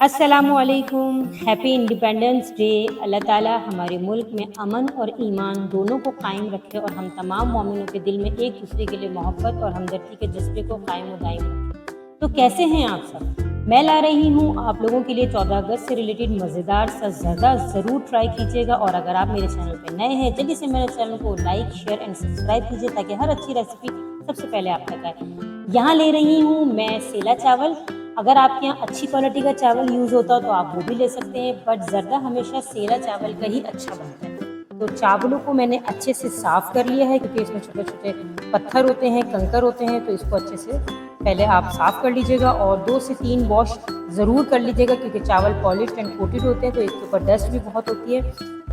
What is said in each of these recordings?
अस्सलामुअलैकुम। Happy independence day. अल्लाह ताला हमारे मुल्क में अमन और ईमान दोनों को कायम रखे और हम तमाम मोमिनों के दिल में एक दूसरे के लिए मोहब्बत और हमदर्दी के जज्बे को कायम व दायम रखे। तो कैसे हैं आप सब? मैं ला रही हूँ आप लोगों के लिए 14 अगस्त से रिलेटेड मज़ेदार सा ज़्यादा ज़रूर ट्राई कीजिएगा। और अगर आप मेरे चैनल पर नए हैं, जल्दी से मेरे चैनल को लाइक, शेयर एंड सब्सक्राइब कीजिए ताकि हर अच्छी रेसिपी सबसे पहले आप तक आए। यहाँ ले रही हूँ मैं सेला चावल। अगर आपके यहाँ अच्छी क्वालिटी का चावल यूज़ होता हो तो आप वो भी ले सकते हैं, बट ज़र्दा हमेशा सेला चावल का ही अच्छा बनता है। तो चावलों को मैंने अच्छे से साफ़ कर लिया है क्योंकि इसमें छोटे छोटे पत्थर होते हैं, कंकर होते हैं, तो इसको अच्छे से पहले आप साफ़ कर लीजिएगा और 2 से 3 वॉश ज़रूर कर लीजिएगा क्योंकि चावल पॉलिश्ड एंड कोटेड होते हैं तो इसके ऊपर डस्ट भी बहुत होती है।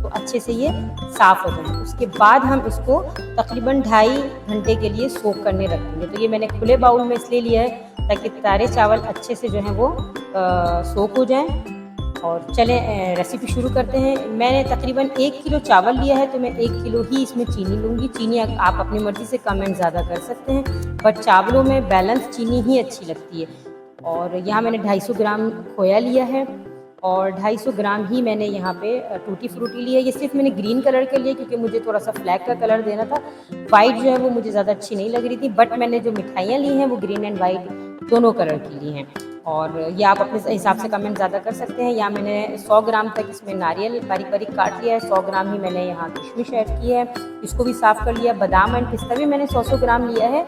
तो अच्छे से ये साफ़ हो जाए। उसके बाद हम इसको तकरीबन 2.5 घंटे के लिए सोक करने रख देंगे। तो ये मैंने खुले बाउल में इसलिए लिया है ताकि सारे चावल अच्छे से जो हैं वो सोक हो जाएं। और चलें रेसिपी शुरू करते हैं। मैंने तकरीबन 1 किलो चावल लिया है तो मैं 1 किलो ही इसमें चीनी लूँगी। चीनी आप अपनी मर्ज़ी से कम एंड ज़्यादा कर सकते हैं, बट चावलों में बैलेंस चीनी ही अच्छी लगती है। और यहाँ मैंने 250 ग्राम खोया लिया है और 250 ग्राम ही मैंने यहाँ पे टूटी फ्रूटी ली है। ये सिर्फ मैंने ग्रीन कलर के लिए क्योंकि मुझे थोड़ा सा फ्लैग का कलर देना था। वाइट जो है वो मुझे ज़्यादा अच्छी नहीं लग रही थी, बट मैंने जो मिठाइयाँ ली हैं वो ग्रीन एंड वाइट दोनों कलर की ली हैं। और ये आप अपने हिसाब से कमेंट ज़्यादा कर सकते हैं। यहाँ मैंने 100 ग्राम तक इसमें नारियल बारीक बारीक काट लिया है। 100 ग्राम ही मैंने यहाँ किशमिश ऐड की है, इसको भी साफ़ कर लिया। बादाम एंड पिस्ता भी मैंने 100 ग्राम लिया है।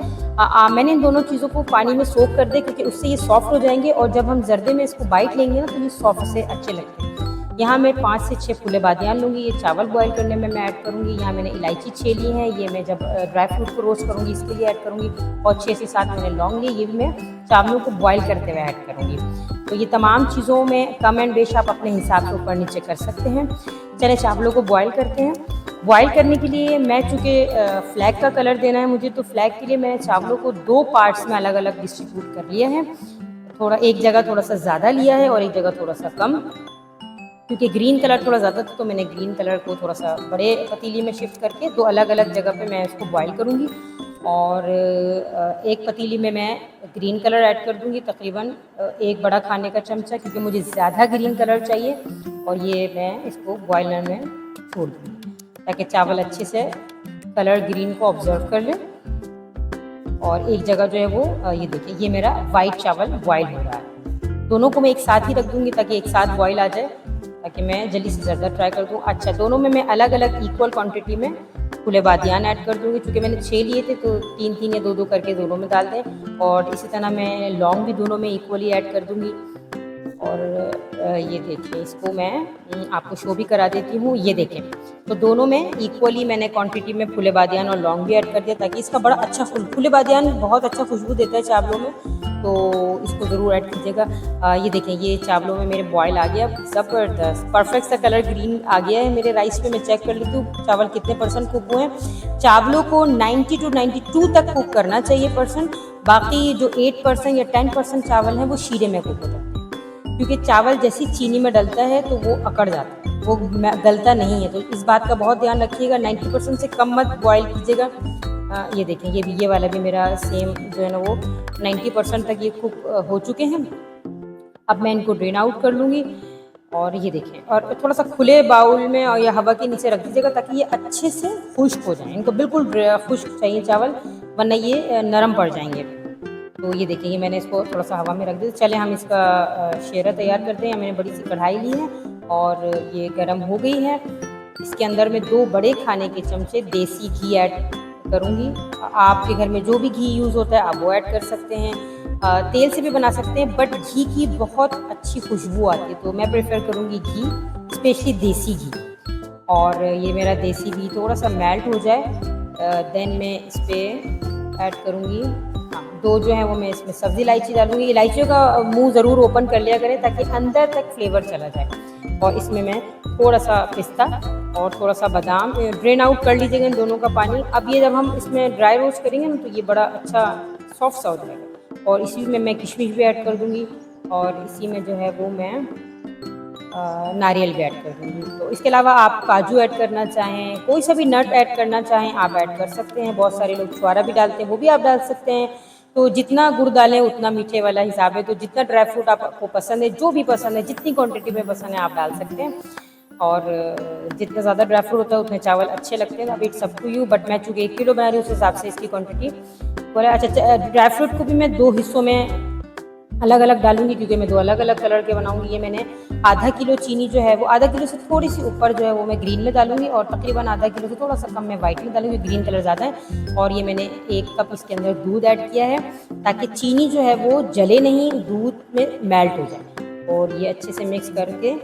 मैंने इन दोनों चीज़ों को पानी में सोक कर दे क्योंकि उससे ये सॉफ्ट हो जाएंगे और जब हम जर्दे में इसको बाइट लेंगे ना तो ये सॉफ्ट से अच्छे लगते हैं। यहाँ मैं 5 से 6 फूले बादियान लूँगी। ये चावल बॉईल करने में मैं ऐड करूँगी। यहाँ मैंने इलायची 6 ली है, ये मैं जब ड्राई फ्रूट को रोस्ट करूँगी इसके लिए ऐड करूँगी। और 6 से 7 मैंने लौंग ली, ये भी मैं चावलों को बॉईल करते हुए ऐड करूँगी। तो ये तमाम चीज़ों में कम एंड बेश आप अपने हिसाब से ऊपर नीचे कर सकते हैं। चले चावलों को बॉईल करते हैं। बॉईल करने के लिए मैं चूँकि फ्लैग का कलर देना है मुझे, तो फ्लैग के लिए मैंने चावलों को 2 पार्ट्स में अलग अलग डिस्ट्रीब्यूट कर लिया है। थोड़ा एक जगह थोड़ा सा ज़्यादा लिया है और एक जगह थोड़ा सा कम, क्योंकि ग्रीन कलर थोड़ा ज़्यादा था तो मैंने ग्रीन कलर को थोड़ा सा बड़े पतीली में शिफ्ट करके 2 अलग अलग जगह पे मैं इसको बॉईल करूँगी। और एक पतीली में मैं ग्रीन कलर ऐड कर दूँगी, तकरीबन 1 बड़ा खाने का चमचा, क्योंकि मुझे ज़्यादा ग्रीन कलर चाहिए। और ये मैं इसको बॉयलर में छोड़ दूँगी ताकि चावल अच्छे से कलर ग्रीन को ऑब्जर्व कर ले। और एक जगह जो है वो ये देखिए, ये मेरा वाइट चावल बॉयल हो रहा है। दोनों को मैं एक साथ ही रख दूँगी ताकि एक साथ बॉयल आ जाए, ताकि मैं जल्दी से ज़्यादा ट्राई कर दूँ। अच्छा, दोनों में मैं अलग अलग इक्वल क्वांटिटी में फूले बादियान ऐड कर दूँगी। क्योंकि मैंने 6 लिए थे तो 3-3 या 2-2 करके दोनों में डाल दें। और इसी तरह मैं लौंग भी दोनों में इक्वली ऐड कर दूँगी। और ये देखिए, इसको मैं आपको शो भी करा देती हूँ। ये देखें, तो दोनों में इक्वली मैंने क्वांटिटी में फूले बादियान और लौंग भी ऐड कर दिया ताकि इसका बड़ा अच्छा फूले बादियान बहुत अच्छा खुशबू देता है चावलों में, तो इसको ज़रूर ऐड कीजिएगा। ये देखें, ये चावलों में मेरे बॉयल आ गया, ज़बरदस्त परफेक्ट सा कलर ग्रीन आ गया है मेरे राइस पे। मैं चेक कर लेती हूँ चावल कितने % कुक हुए हैं। चावलों को 90 to 92 तक कुक करना चाहिए %। बाकी जो 8% या 10% चावल हैं वो शीरे में कुक हो जाते हैं, क्योंकि चावल जैसी चीनी में डलता है तो वो अकड़ जाता है, वो गलता नहीं है। तो इस बात का बहुत ध्यान रखिएगा, 90% से कम मत बॉयल कीजिएगा। ये देखें, ये वाला भी मेरा सेम जो है ना वो 90% तक ये कुक हो चुके हैं। अब मैं इनको ड्रेन आउट कर लूँगी। और ये देखें, और थोड़ा सा खुले बाउल में और या हवा के नीचे रख दीजिएगा ताकि ये अच्छे से खुश्क हो जाए। इनको बिल्कुल खुश्क चाहिए चावल, वरना ये नरम पड़ जाएंगे। तो ये देखिए, ये मैंने इसको थोड़ा सा हवा में रख दिया। चले हम इसका शेरा तैयार करते हैं। मैंने बड़ी सी कढ़ाई ली है और ये गर्म हो गई है। इसके अंदर मैं 2 बड़े खाने के चमचे देसी घी ऐड करूँगी। आपके घर में जो भी घी यूज़ होता है आप वो ऐड कर सकते हैं। तेल से भी बना सकते हैं, बट घी की बहुत अच्छी खुशबू आती है तो मैं प्रेफर करूँगी घी, स्पेशली देसी घी। और ये मेरा देसी घी थोड़ा सा मेल्ट हो जाए, देन मैं इस पर ऐड करूँगी 2 जो है वो मैं इसमें सब्ज़ी इलायची डालूँगी। इलायचियों का मुंह ज़रूर ओपन कर लिया करें ताकि अंदर तक फ्लेवर चला जाए। और इसमें मैं थोड़ा सा पिस्ता और थोड़ा सा बादाम ड्रेन आउट कर लीजिएगा इन दोनों का पानी। अब ये जब हम इसमें ड्राई रोस्ट करेंगे ना तो ये बड़ा अच्छा सॉफ्ट सा हो जाएगा। और इसी में मैं किशमिश भी ऐड कर दूँगी और इसी में जो है वो मैं नारियल भी ऐड कर दूँगी। तो इसके अलावा आप काजू ऐड करना चाहें, कोई सा भी नट ऐड करना चाहें आप ऐड कर सकते हैं। बहुत सारे लोग छुआरा भी डालते हैं, वो भी आप डाल सकते हैं। तो जितना गुड़ डालें उतना मीठे वाला हिसाब है। तो जितना ड्राई फ्रूट आपको पसंद है, जो भी पसंद है, जितनी क्वांटिटी में पसंद है आप डाल सकते हैं। और जितना ज़्यादा ड्राई फ्रूट होता है उतने चावल अच्छे लगते हैं। अब it's up to you, but मैं चूँकि 1 किलो बना रही हूँ उस हिसाब से इसकी क्वांटिटी बोला। अच्छा, ड्राई फ्रूट को भी मैं 2 हिस्सों में अलग अलग डालूंगी, क्योंकि मैं 2 अलग अलग कलर के बनाऊंगी। ये मैंने आधा किलो चीनी जो है वो आधा किलो से थोड़ी सी ऊपर जो है वो मैं ग्रीन में डालूंगी, और तकरीबन आधा किलो से थोड़ा सा कम मैं वाइट में डालूंगी, ग्रीन कलर ज़्यादा है। और ये मैंने 1 कप इसके अंदर दूध ऐड किया है, ताकि चीनी जो है वो जले नहीं, दूध में मेल्ट हो जाए। और ये अच्छे से मिक्स करके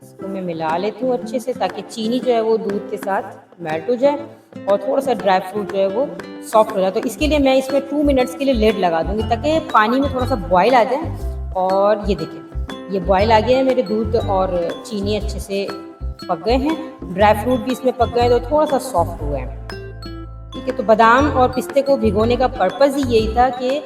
इसको मैं मिला लेती हूँ अच्छे से, ताकि चीनी जो है वो दूध के साथ मेल्ट हो जाए और थोड़ा सा ड्राई फ्रूट जो है वो सॉफ्ट हो जाए। तो इसके लिए मैं इसमें 2 मिनट्स के लिए लिड लगा दूंगी, ताकि पानी में थोड़ा सा बॉयल आ जाए। और ये देखिए, ये बॉयल आ गया है, मेरे दूध और चीनी अच्छे से पक गए हैं, ड्राई फ्रूट भी इसमें पक गए हैं, तो थोड़ा सा सॉफ्ट हुए हैं। ठीक है, तो बादाम और पिस्ते को भिगोने का पर्पज़ ही यही था कि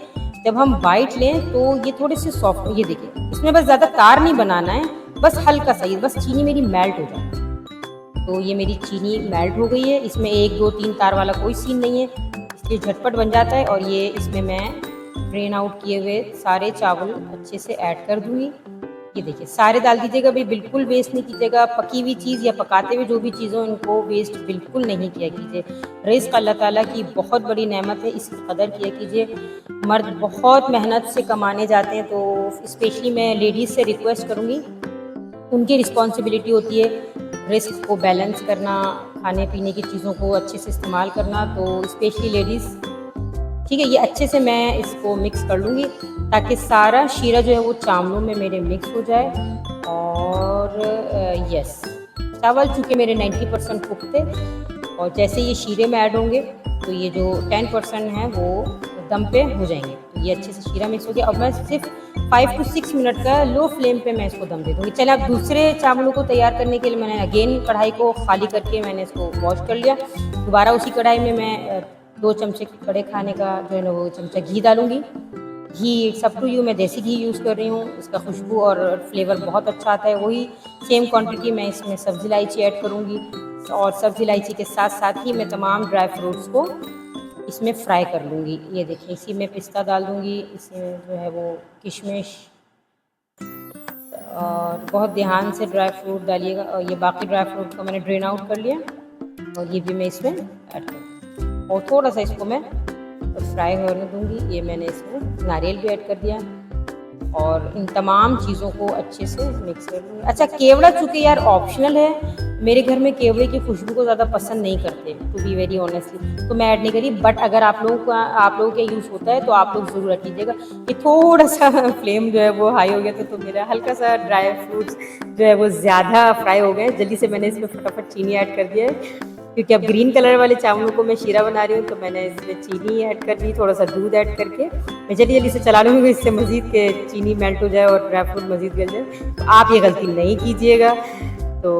जब हम बाइट लें तो ये थोड़े से सॉफ्ट। ये देखिए, इसमें बस ज़्यादा तार नहीं बनाना है, बस हल्का सा, बस चीनी मेरी मेल्ट हो जाए। तो ये मेरी चीनी मेल्ट हो गई है, इसमें 1 2 3 तार वाला कोई सीन नहीं है, इसलिए झटपट बन जाता है। और ये इसमें मैं ड्रेन आउट किए हुए सारे चावल अच्छे से ऐड कर दूँगी। ये देखिए, सारे डाल दीजिएगा भाई, बिल्कुल वेस्ट नहीं कीजिएगा। पकी हुई चीज़ या पकाते हुए जो भी चीज़ हो, इनको वेस्ट बिल्कुल नहीं किया कीजिए। रिज़्क़ अल्लाह ताला की बहुत बड़ी नेमत है, इसकी कदर किया कीजिए। मर्द बहुत मेहनत से कमाने जाते हैं, तो स्पेशली मैं लेडीज़ से रिक्वेस्ट करूँगी, उनकी रिस्पॉन्सिबिलिटी होती है रिस्क को बैलेंस करना, खाने पीने की चीज़ों को अच्छे से इस्तेमाल करना। तो स्पेशली लेडीज़, ठीक है, ये अच्छे से मैं इसको मिक्स कर लूँगी, ताकि सारा शीरा जो है वो चावलों में मेरे मिक्स हो जाए। और यस, चावल चूँकि मेरे 90% कुक थे, और जैसे ये शीरे में ऐड होंगे तो ये जो 10% है वो दम पे हो जाएंगे। तो ये अच्छे से शीरा मिक्स हो गया। अब मैं सिर्फ 5 to 6 मिनट का लो फ्लेम पे मैं इसको दम दे दूँगी। चलिए, अब दूसरे चावलों को तैयार करने के लिए मैंने अगेन कढ़ाई को खाली करके मैंने इसको वॉश कर लिया। दोबारा उसी कढ़ाई में मैं 2 चमचे बड़े खाने का जो है ना वो चमचा घी डालूँगी। घी इट्स अप टू यू, मैं देसी घी यूज़ कर रही हूँ, इसका खुशबू और फ्लेवर बहुत अच्छा आता है। वही सेम क्वांटिटी मैं इसमें सब्ज़ी इलायची ऐड करूँगी, और सब्ज़ी इलायची के साथ साथ ही मैं तमाम ड्राई फ्रूट्स को इसमें फ्राई कर लूँगी। ये देखिए, इसी में पिस्ता डाल दूँगी, इसमें जो है वो किशमिश, और बहुत ध्यान से ड्राई फ्रूट डालिएगा। और ये बाकी ड्राई फ्रूट को मैंने ड्रेन आउट कर लिया, और ये भी मैं इसमें ऐड करूँगी, और थोड़ा सा इसको मैं फ्राई होने दूँगी। ये मैंने इसमें नारियल भी ऐड कर दिया, और इन तमाम चीज़ों को अच्छे से मिक्स कर लूँगी। अच्छा, केवड़ा चूँकि यार ऑप्शनल है, मेरे घर में केवड़े की खुशबू को ज़्यादा पसंद नहीं करते, टू बी वेरी ऑनेस्टली, तो मैं ऐड नहीं करी। बट अगर आप लोगों के यूज़ होता है तो आप लोग ज़रूर ऐड कीजिएगा। ये थोड़ा सा फ्लेम जो है वो हाई हो गया था, तो मेरा हल्का सा ड्राई फ्रूट्स जो है वो ज़्यादा फ्राई हो गए। जल्दी से मैंने इसमें फटाफट चीनी ऐड कर दिया है, क्योंकि अब ग्रीन कलर वाले चावलों को मैं शीरा बना रही हूँ, तो मैंने इसमें चीनी ऐड कर दी, थोड़ा सा दूध ऐड करके मैं जल्दी से चला लूँगी, इससे मज़ीद के चीनी मेल्ट हो जाए और ड्राई फ्रूट मज़ीद गल जाए। तो आप ये गलती नहीं कीजिएगा। तो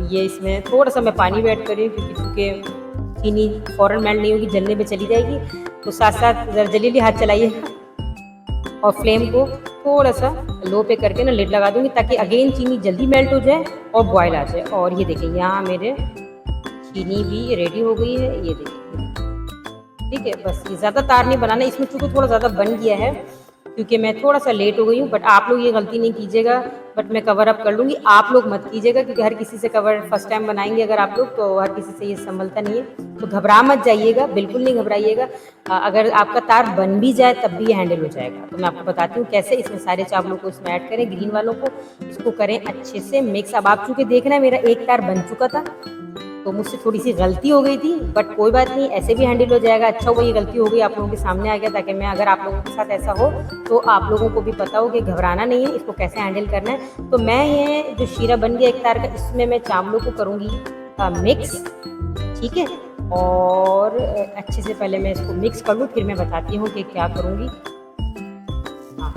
ये इसमें थोड़ा सा मैं पानी भी ऐड कर रही हूँ, क्योंकि चूँकि चीनी फ़ौरन मेल्ट नहीं होगी, जलने पे चली जाएगी। तो साथ साथ ज़रा जल्दी हाथ चलाइएगा, और फ्लेम को थोड़ा सा लो पे करके ना लिड लगा दूँगी, ताकि अगेन चीनी जल्दी मेल्ट हो जाए और बॉयल आ जाए। और ये देखिए, यहाँ मेरे चीनी भी रेडी हो गई है। ये देखिए, ठीक है, बस ये ज़्यादा तार नहीं बनाना, इसमें चूँकि थोड़ा ज़्यादा बन गया है, क्योंकि मैं थोड़ा सा लेट हो गई हूँ। बट आप लोग ये गलती नहीं कीजिएगा, बट मैं कवर अप कर लूँगी, आप लोग मत कीजिएगा, क्योंकि हर किसी से कवर फर्स्ट टाइम बनाएंगे अगर आप लोग, तो हर किसी से ये संभलता नहीं है। तो घबरा मत जाइएगा, बिल्कुल नहीं घबराइएगा। अगर आपका तार बन भी जाए तब भी ये हैंडल हो जाएगा। तो मैं आपको बताती हूँ कैसे। इसमें सारे चावलों को इसमें ऐड करें, ग्रीन वालों को, इसको करें अच्छे से मिक्स। अब आप चूँकि देखना है मेरा 1 तार बन चुका था, तो मुझसे थोड़ी सी गलती हो गई थी, बट कोई बात नहीं, ऐसे भी हैंडल हो जाएगा। अच्छा हुआ ये गलती हो गई, आप लोगों के सामने आ गया, ताकि मैं अगर आप लोगों के साथ ऐसा हो तो आप लोगों को भी पता हो कि घबराना नहीं है, इसको कैसे हैंडल करना है। तो मैं ये जो शीरा बन गया 1 तार का, इसमें मैं चावलों को करूँगी मिक्स, ठीक है। और अच्छे से पहले मैं इसको मिक्स कर लूँ, फिर मैं बताती हूँ कि क्या करूँगी। हाँ,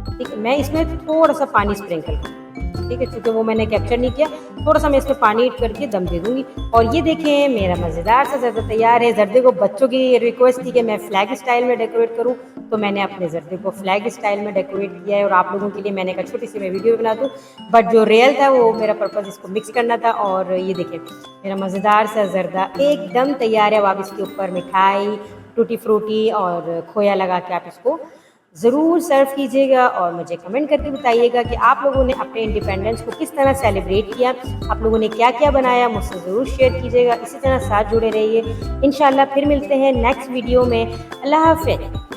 ठीक है, मैं इसमें थोड़ा सा पानी स्प्रिंकल करूँ, ठीक है, क्योंकि वो मैंने कैप्चर नहीं किया। थोड़ा सा मैं इसमें पानी ऐड करके दम दे दूँगी। और ये देखें, मेरा मज़ेदार सा ज़र्दा तैयार है। ज़र्दे को बच्चों की रिक्वेस्ट थी कि मैं फ्लैग स्टाइल में डेकोरेट करूँ, तो मैंने अपने ज़र्दे को फ्लैग स्टाइल में डेकोरेट किया है। और आप लोगों के लिए मैंने कहा छोटी सी मैं वीडियो बना दूँ, बट जो रियल था वो मेरा पर्पज़ इसको मिक्स करना था। और ये देखें, मेरा मज़ेदार सा ज़र्दा एकदम तैयार है। अब आप इसके ऊपर मिठाई टूटी फ्रूटी और खोया लगा के आप इसको ज़रूर सर्व कीजिएगा और मुझे कमेंट करके बताइएगा कि आप लोगों ने अपने इंडिपेंडेंस को किस तरह सेलिब्रेट किया, आप लोगों ने क्या क्या बनाया, मुझसे ज़रूर शेयर कीजिएगा। इसी तरह साथ जुड़े रहिए। इंशाल्लाह फिर मिलते हैं नेक्स्ट वीडियो में। अल्लाह हाफ़िज़।